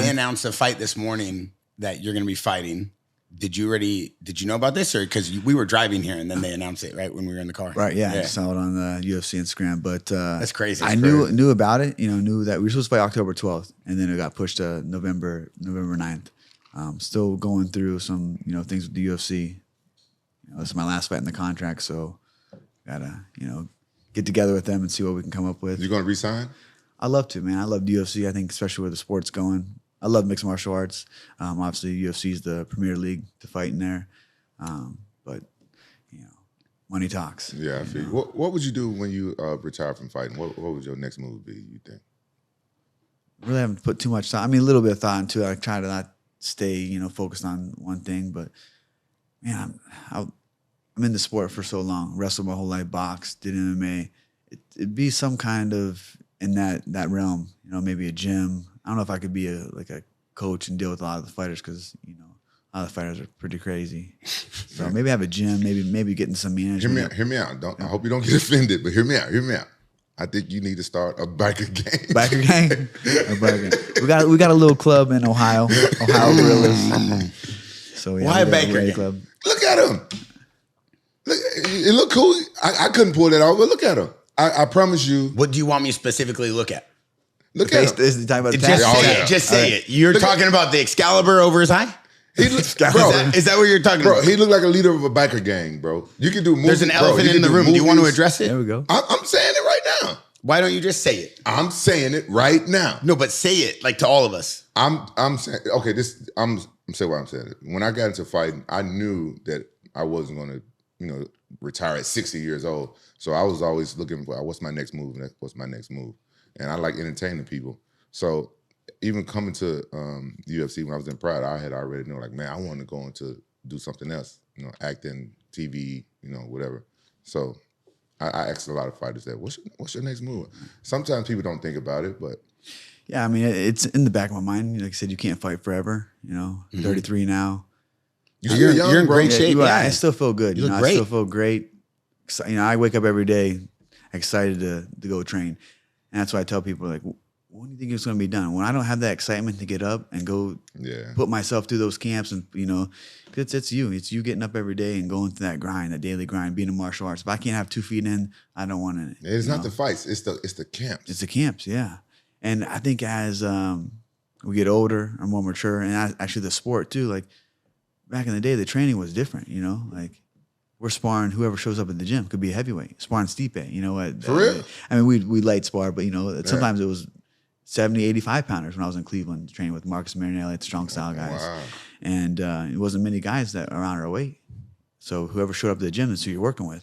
they announced a fight this morning that you're going to be fighting. Did you know about this, or because we were driving here and then they announced it right when we were in the car? Right, yeah. I saw it on the UFC Instagram, but that's crazy. I knew about it. Knew that we were supposed to fight October 12th, and then it got pushed to November 9th. Still going through some things with the UFC. This is my last fight in the contract, so gotta get together with them and see what we can come up with. You going to resign? I love to, man. I love the UFC. I think especially where the sport's going. I love mixed martial arts. Obviously, UFC is the premier league to fight in there. But, money talks. Yeah, I feel. What would you do when you retire from fighting? What would your next move be, you think? Really haven't put too much thought. I mean, a little bit of thought into it. I try to not stay, focused on one thing. But, man, I'm in the sport for so long. Wrestled my whole life, boxed, did MMA. It'd be some kind of, in that realm, maybe a gym. I don't know if I could be a coach and deal with a lot of the fighters because a lot of the fighters are pretty crazy. So maybe have a gym, maybe getting some management. Hear me out. I hope you don't get offended, but hear me out. I think you need to start a biker gang. Biker gang? A biker gang. We got a little club in Ohio Gorillas. So why a biker gang? Club. Look at him. Look, it look cool. I couldn't pull that off, but look at him. I promise you. What do you want me to specifically look at? Look at him. Is the time about Just say it. You're talking about the Excalibur over his eye? He looks, bro, is that what you're talking about? He looked like a leader of a biker gang, bro. You can do movies. There's an elephant in the room. Do you want to address it? There we go. I'm saying it right now. Why don't you just say it? I'm saying it right now. No, but say it like to all of us. I'm saying okay. I'm saying why I'm saying it. When I got into fighting, I knew that I wasn't going to retire at 60 years old. So I was always looking for what's my next move. And I like entertaining people. So even coming to the UFC when I was in Pride, I had already known, like, man, I want to go into do something else, acting, TV, whatever. So I asked a lot of fighters that, what's your next move? Sometimes people don't think about it, but. Yeah, I mean, it's in the back of my mind. Like I said, you can't fight forever, 33 now. You're young, you're in bro. great shape. Yeah, I still feel good. You look great. I still feel great. I wake up every day excited to go train. And that's why I tell people, like, when do you think it's going to be done? When I don't have that excitement to get up and go put myself through those camps and, it's you. It's you getting up every day and going through that grind, that daily grind, being in martial arts. If I can't have 2 feet in, I don't want it. It's not the fights. It's the camps. It's the camps, yeah. And I think as we get older or more mature, and actually the sport too, like back in the day, the training was different, like we're sparring whoever shows up at the gym. Could be a heavyweight, sparring Stipe, For real? I mean, we light spar, but, sometimes it was 70, 85 pounders when I was in Cleveland training with Marcus Marinelli, the strong style guys. Wow. And it wasn't many guys that are around our weight. So whoever showed up at the gym, that's who you're working with.